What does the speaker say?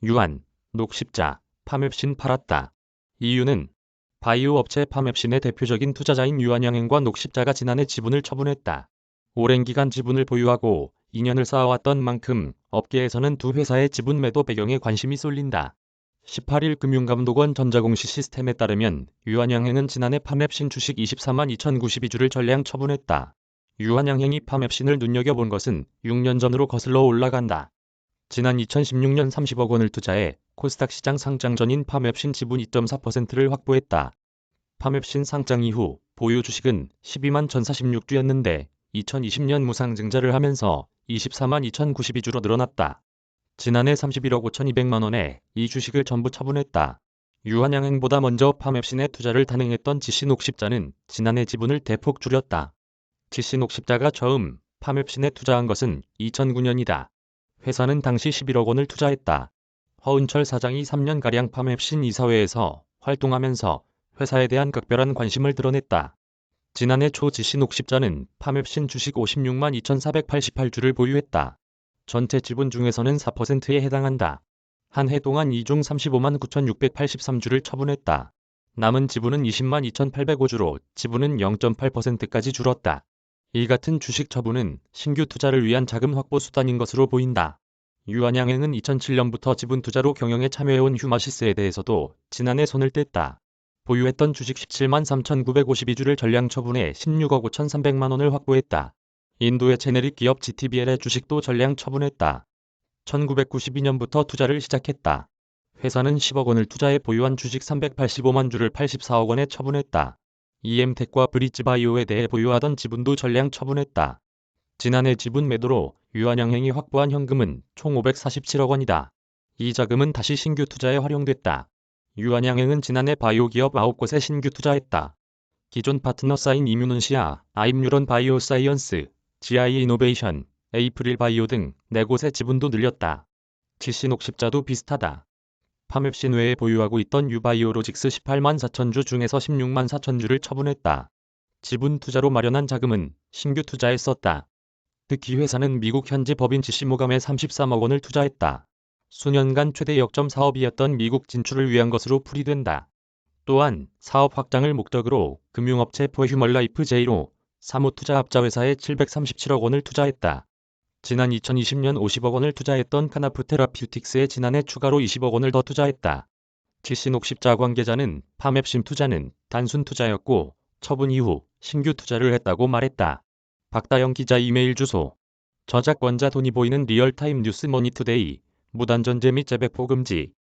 유한, 녹십자, 파맵신 팔았다. 이유는 바이오 업체 파맵신의 대표적인 투자자인 유한양행과 녹십자가 지난해 지분을 처분했다. 오랜 기간 지분을 보유하고 인연을 쌓아왔던 만큼 업계에서는 두 회사의 지분 매도 배경에 관심이 쏠린다. 18일 금융감독원 전자공시 시스템에 따르면 유한양행은 지난해 파맵신 주식 24만 2,092주를 전량 처분했다. 유한양행이 파맵신을 눈여겨본 것은 6년 전으로 거슬러 올라간다. 지난 2016년 30억 원을 투자해 코스닥 시장 상장 전인 파맵신 지분 2.4%를 확보했다. 파맵신 상장 이후 보유 주식은 12만 1,046주였는데 2020년 무상증자를 하면서 24만 2,092주로 늘어났다. 지난해 31억 5,200만 원에 이 주식을 전부 처분했다. 유한양행보다 먼저 파맵신에 투자를 단행했던 GC녹십자는 지난해 지분을 대폭 줄였다. GC녹십자가 처음 파맵신에 투자한 것은 2009년이다. 회사는 당시 11억 원을 투자했다. 허은철 사장이 3년가량 파맵신 이사회에서 활동하면서 회사에 대한 각별한 관심을 드러냈다. 지난해 초 GC녹십자는 파맵신 주식 56만 2,488주를 보유했다. 전체 지분 중에서는 4%에 해당한다. 한 해 동안 이 중 35만 9,683주를 처분했다. 남은 지분은 20만 2,805주로 지분은 0.8%까지 줄었다. 이 같은 주식 처분은 신규 투자를 위한 자금 확보 수단인 것으로 보인다. 유한양행은 2007년부터 지분 투자로 경영에 참여해온 휴마시스에 대해서도 지난해 손을 뗐다. 보유했던 주식 17만 3,952주를 전량 처분해 16억 5,300만 원을 확보했다. 인도의 제네릭 기업 GTBL의 주식도 전량 처분했다. 1992년부터 투자를 시작했다. 회사는 10억 원을 투자해 보유한 주식 385만 주를 84억 원에 처분했다. EM텍과 브릿지바이오에 대해 보유하던 지분도 전량 처분했다. 지난해 지분 매도로 유한양행이 확보한 현금은 총 547억 원이다. 이 자금은 다시 신규 투자에 활용됐다. 유한양행은 지난해 바이오 기업 9곳에 신규 투자했다. 기존 파트너사인 이뮤논시아, 아임뉴런 바이오사이언스, GI 이노베이션, 에이프릴 바이오 등 4곳의 지분도 늘렸다. GC녹십자도 비슷하다. 파맵신 외에 보유하고 있던 유바이오로직스 18만 4천주 중에서 16만 4천주를 처분했다. 지분 투자로 마련한 자금은 신규 투자에 썼다. 특히 회사는 미국 현지 법인 GC모감에 33억 원을 투자했다. 수년간 최대 역점 사업이었던 미국 진출을 위한 것으로 풀이된다. 또한 사업 확장을 목적으로 금융업체 포휴멀라이프 제이로 사무투자합자회사에 737억 원을 투자했다. 지난 2020년 50억 원을 투자했던 카나프 테라퓨틱스에 지난해 추가로 20억 원을 더 투자했다. GC녹십자 관계자는 파맵신 투자는 단순 투자였고 처분 이후 신규 투자를 했다고 말했다. 박다영 기자 이메일 주소. 저작권자 돈이 보이는 리얼타임 뉴스 머니투데이. 무단전제 및 재배포 금지.